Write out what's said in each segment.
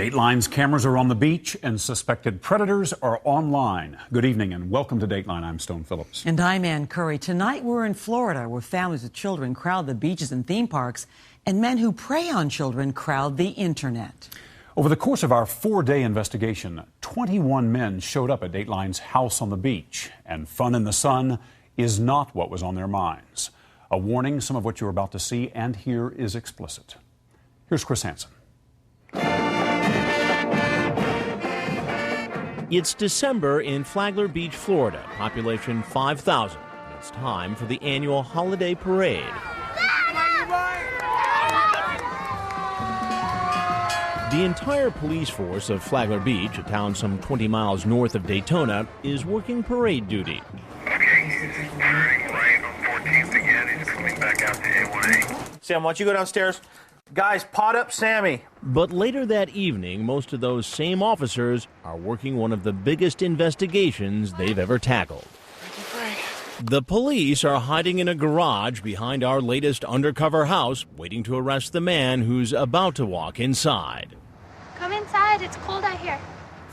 Dateline's cameras are on the beach and suspected predators are online. Good evening and welcome to Dateline. I'm Stone Phillips. And I'm Ann Curry. Tonight we're in Florida where families with children crowd the beaches and theme parks and men who prey on children crowd the internet. Over the course of our 4-day investigation, 21 men showed up at Dateline's house on the beach, and fun in the sun is not what was on their minds. A warning, some of what you're about to see and hear is explicit. Here's Chris Hansen. It's December in Flagler Beach, Florida, population 5,000. It's time for the annual holiday parade. The entire police force of Flagler Beach, a town some 20 miles north of Daytona, is working parade duty. Okay, he's turning right on 14th again. He's coming back out to A1A. Sam, why don't you go downstairs? Guys, pot up Sammy. But later that evening, most of those same officers are working one of the biggest investigations they've ever tackled. The police are hiding in a garage behind our latest undercover house, waiting to arrest the man who's about to walk inside. Come inside, it's cold out here.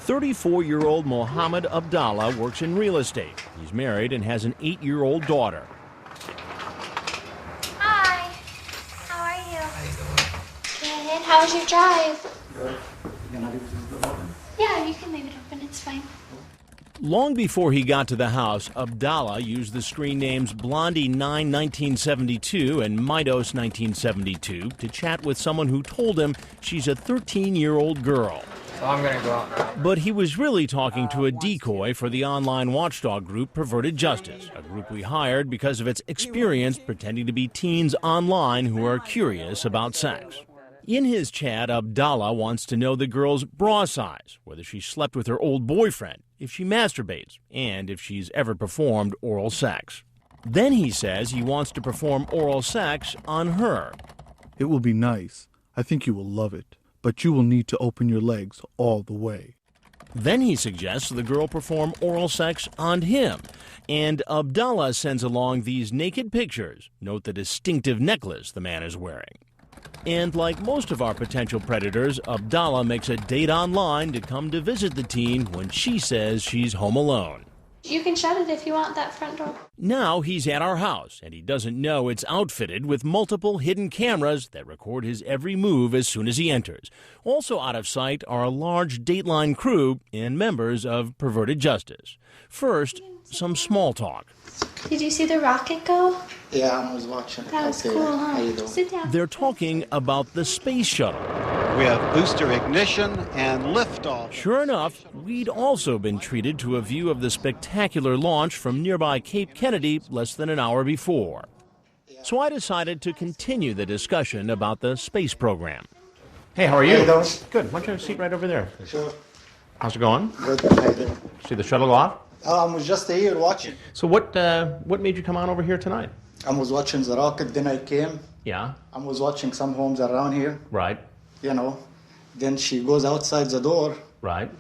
34-year-old Mohammed Abdallah works in real estate. He's married and has an 8-year-old daughter. Hi, how are you? Good, how was your drive? Good. You gonna leave this door open? Yeah, you can leave it open, it's fine. Long before he got to the house, Abdallah used the screen names Blondie9 1972 and Midos 1972 to chat with someone who told him she's a 13-year-old girl. So I'm gonna go out now. But he was really talking to a decoy for the online watchdog group Perverted Justice, a group we hired because of its experience pretending to be teens online who are curious about sex. In his chat, Abdallah wants to know the girl's bra size, whether she slept with her old boyfriend, if she masturbates, and if she's ever performed oral sex. Then he says he wants to perform oral sex on her. It will be nice. I think you will love it. But you will need to open your legs all the way. Then he suggests the girl perform oral sex on him. And Abdallah sends along these naked pictures. Note the distinctive necklace the man is wearing. And like most of our potential predators, Abdallah makes a date online to come to visit the teen when she says she's home alone. You can shut it if you want, that front door. Now he's at our house, and he doesn't know it's outfitted with multiple hidden cameras that record his every move as soon as he enters. Also out of sight are a large Dateline crew and members of Perverted Justice. First, some small talk. Did you see the rocket go? Yeah, I was watching. That was Okay, cool, how you huh? doing? Sit down. They're talking about the space shuttle. We have booster ignition and liftoff. Sure enough, we'd also been treated to a view of the spectacular launch from nearby Cape Kennedy less than an hour before. So I decided to continue the discussion about the space program. Hey, how are you? How you doing? Good. Why don't you have a seat right over there? Sure. How's it going? Good. How you doing? See the shuttle go off? I was just here watching. So what made you come on over here tonight? I was watching the rocket, then I came. Yeah. I was watching some homes around here, Right. you know. Then she goes outside the door Right.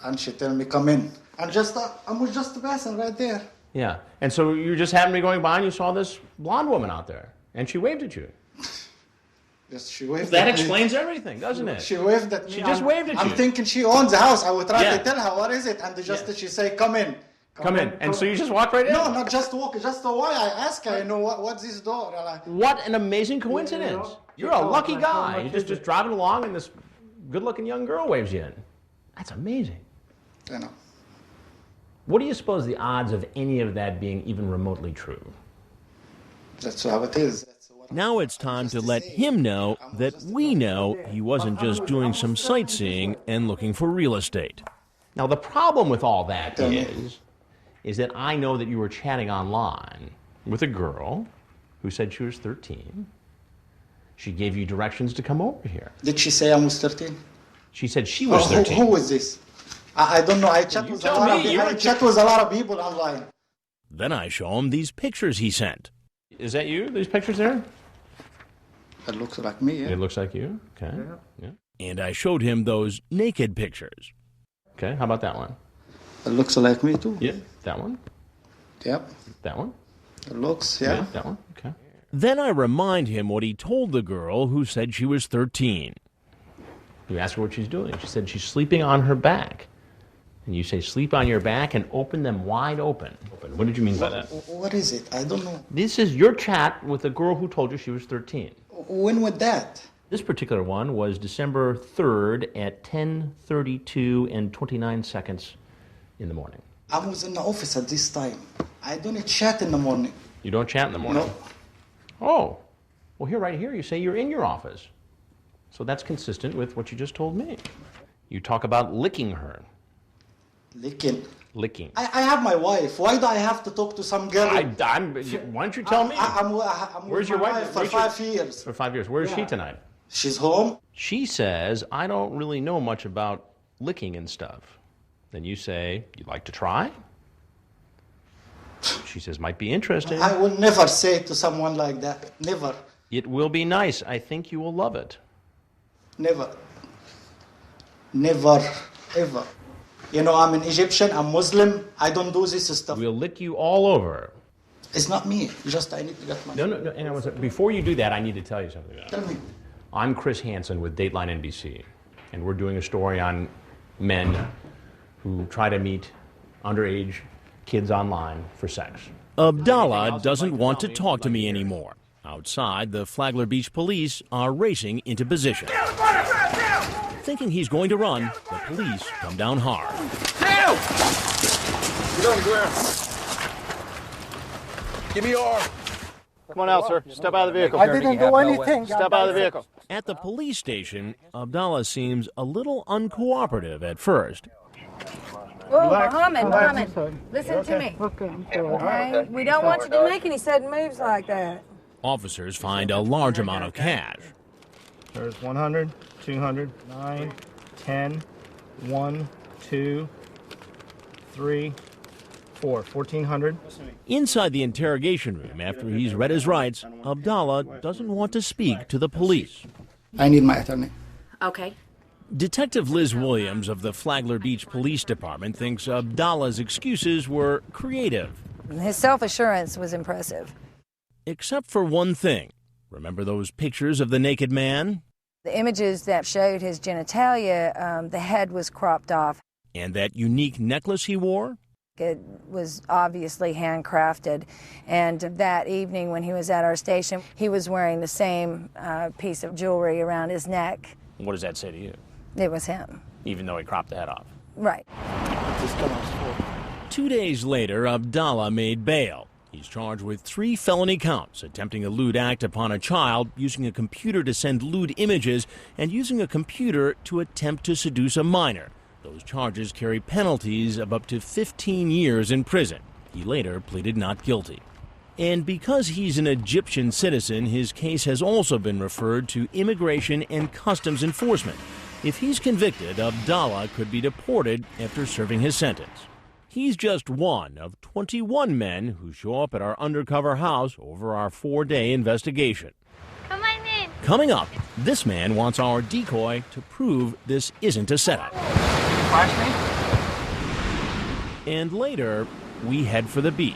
and she tell me, come in. And I was just passing right there. Yeah. And so you just happened to be going by and you saw this blonde woman out there, and she waved at you. Just she waved That at me. explains everything, doesn't it? She waved at me. She just waved at I'm you. thinking she owns the house. I would try Yeah. to tell her, what is it? And she say, come in. Come in. And so you just walked right in? No, not just walk. Just why I ask her, what's this door? And I, What an amazing coincidence. You're a lucky guy. You're just driving along and this good-looking young girl waves you in. That's amazing. you know. What do you suppose the odds of any of that being even remotely true? That's how it is. Now it's time to let him know that we know he wasn't just doing some sightseeing and looking for real estate. Now, the problem with all that is that I know that you were chatting online with a girl who said she was 13. She gave you directions to come over here. Did she say I was 13? She said she was 13. Who was this? I don't know. I chat with a lot of people online. Then I show him these pictures he sent. Is that you, these pictures there? It looks like me, yeah. It looks like you. Okay. Yeah. And I showed him those naked pictures. Okay, how about that one? It looks like me too. Yeah, that one. Yep. That one. It looks, yeah. That one. Okay. Then I remind him what he told the girl who said she was 13. You ask her what she's doing. She said she's sleeping on her back. And you say, sleep on your back and open them wide open. What did you mean by that? What is it? I don't know. This is your chat with the girl who told you she was 13. When was that? This particular one was December 3rd at 10:32 and 29 seconds in the morning. I was in the office at this time. I don't chat in the morning. You don't chat in the morning? No. Oh, well, here, right here, you say you're in your office. So that's consistent with what you just told me. You talk about licking her. Licking? Licking. I have my wife. Why do I have to talk to some girl? Why don't you tell me? I'm Where's with your my wife? for 5 years. For 5 years. Where is she tonight? She's home. She says, I don't really know much about licking and stuff. Then you say, you'd like to try? She says, might be interesting. I will never say to someone like that. Never. It will be nice. I think you will love it. Never. Never, ever. You know, I'm an Egyptian, I'm Muslim, I don't do this stuff. We'll lick you all over. It's not me, just I need to get my... No. And before you do that, I need to tell you something. Tell me. I'm Chris Hansen with Dateline NBC, and we're doing a story on men who try to meet underage kids online for sex. Abdallah doesn't want to talk to me anymore. Outside, the Flagler Beach police are racing into position. Thinking he's going to run, the police come down hard. Down! Get on the ground. Give me your arm. Come on out, sir. Step out of the vehicle. I didn't do anything. Step out of the vehicle. At the police station, Abdallah seems a little uncooperative at first. Oh, Mohammed, listen to me. Okay? We don't want you to make any sudden moves like that. Officers find a large amount of cash. There's 100, 200, 9, 10, 1, 2, 3, 4, 1,400. Inside the interrogation room, after he's read his rights, Abdallah doesn't want to speak to the police. I need my attorney. Okay. Detective Liz Williams of the Flagler Beach Police Department thinks Abdallah's excuses were creative. His self-assurance was impressive. Except for one thing. Remember those pictures of the naked man? The images that showed his genitalia, the head was cropped off. And that unique necklace he wore? It was obviously handcrafted. And that evening when he was at our station, he was wearing the same piece of jewelry around his neck. What does that say to you? It was him. Even though he cropped the head off? Right. 2 days later, Abdallah made bail. He's charged with 3 felony counts, attempting a lewd act upon a child, using a computer to send lewd images, and using a computer to attempt to seduce a minor. Those charges carry penalties of up to 15 years in prison. He later pleaded not guilty. And because he's an Egyptian citizen, his case has also been referred to Immigration and Customs Enforcement. If he's convicted, Abdallah could be deported after serving his sentence. He's just one of 21 men who show up at our undercover house over our 4-day investigation. Come on in. Coming up, this man wants our decoy to prove this isn't a setup. And later, we head for the beach.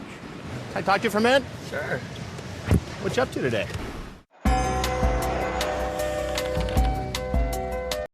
Can I talk to you for a minute? Sure. What you up to today?